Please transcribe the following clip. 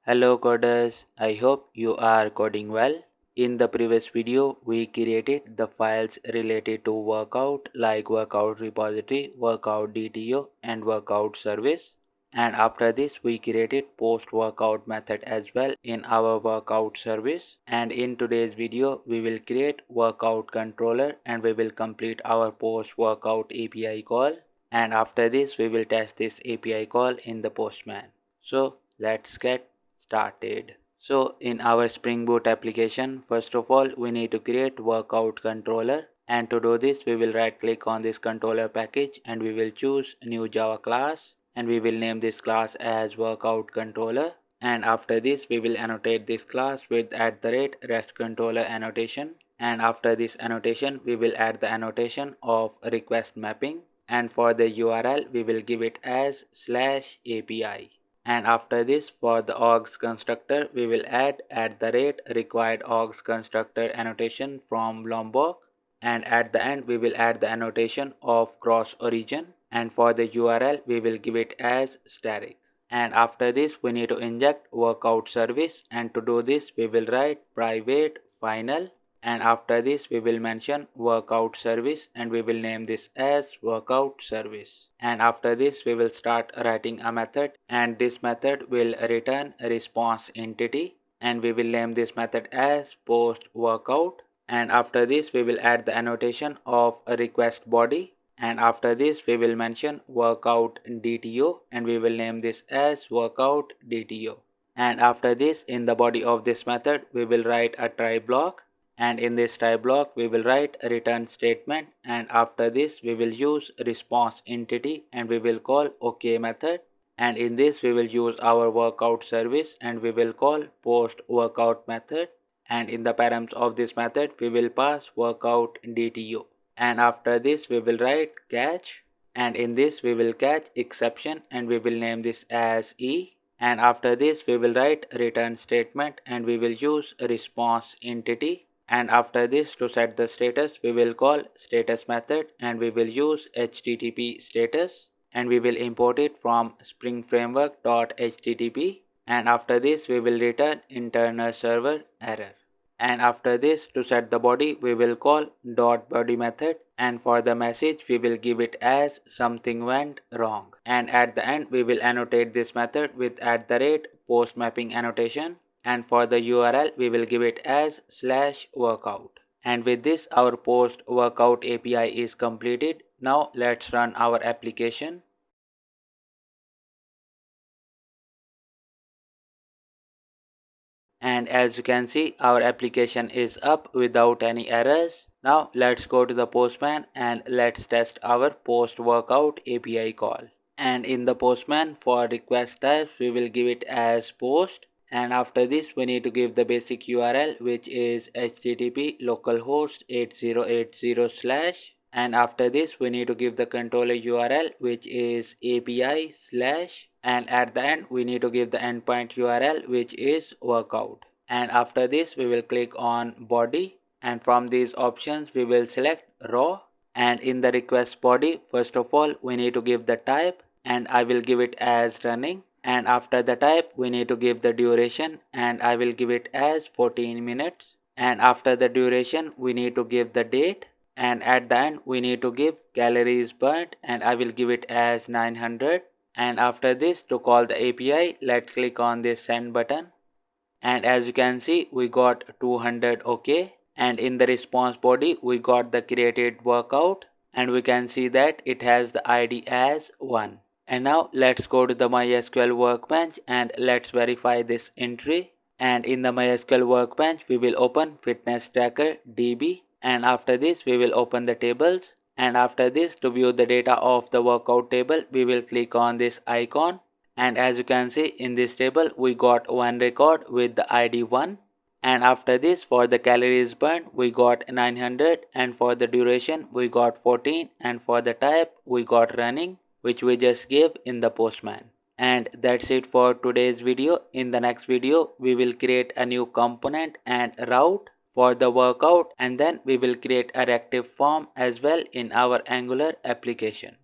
Hello coders, I hope you are coding well. In the previous video, we created the files related to workout like workout repository, workout DTO and workout service. And after this, we created post workout method as well in our workout service. And in today's video, we will create workout controller and we will complete our post workout API call. And after this, we will test this API call in the Postman. So let's get started. So in our Spring Boot application, first of all we need to create workout controller, and to do this we will right click on this controller package and we will choose new Java class and we will name this class as workout controller. And after this we will annotate this class with @rest controller annotation, and after this annotation we will add the annotation of request mapping, and for the URL we will give it as /API. And after this, for the args constructor we will add @required args constructor annotation from Lombok, and at the end we will add the annotation of cross origin, and for the URL we will give it as static. And after this we need to inject workout service, and to do this we will write private final, and after this we will mention workout service and we will name this as workout service. And after this we will start writing a method, and this method will return a response entity, and we will name this method as post workout. And after this we will add the annotation of a request body, and after this we will mention workout DTO and we will name this as workout DTO. And after this, in the body of this method we will write a try block, and in this try block we will write a return statement, and after this we will use response entity and we will call OK method, and in this we will use our workout service and we will call post workout method, and in the params of this method we will pass workout DTO. And after this we will write catch, and in this we will catch exception and we will name this as E. And after this we will write return statement and we will use response entity, and after this to set the status we will call status method and we will use http status, and we will import it from spring framework.http, and after this we will return internal server error. And after this, to set the body we will call .body method, and for the message we will give it as something went wrong, and at the end we will annotate this method with @post mapping annotation, and for the URL we will give it as /workout. And with this our post workout API is completed. Now let's run our application. And as you can see, our application is up without any errors. Now let's go to the Postman and let's test our post workout API call. And in the Postman, for request types we will give it as post, and after this we need to give the basic URL which is http localhost 8080/, and after this we need to give the controller URL which is API/, and at the end we need to give the endpoint URL which is workout. And after this we will click on body, and from these options we will select raw, and in the request body first of all we need to give the type, and I will give it as running, and after the type we need to give the duration and I will give it as 14 minutes, and after the duration we need to give the date, and at the end we need to give calories burnt and I will give it as 900. And after this, to call the API, let's click on this send button, and as you can see we got 200 OK, and in the response body we got the created workout and we can see that it has the ID as 1. And now let's go to the MySQL workbench and let's verify this entry. And in the MySQL workbench we will open fitness tracker DB, and after this we will open the tables, and after this to view the data of the workout table we will click on this icon, and as you can see in this table we got one record with the ID 1, and after this for the calories burned we got 900, and for the duration we got 14, and for the type we got running which we just gave in the Postman. And that's it for today's video. In the next video we will create a new component and route for the workout, and then we will create a reactive form as well in our Angular application.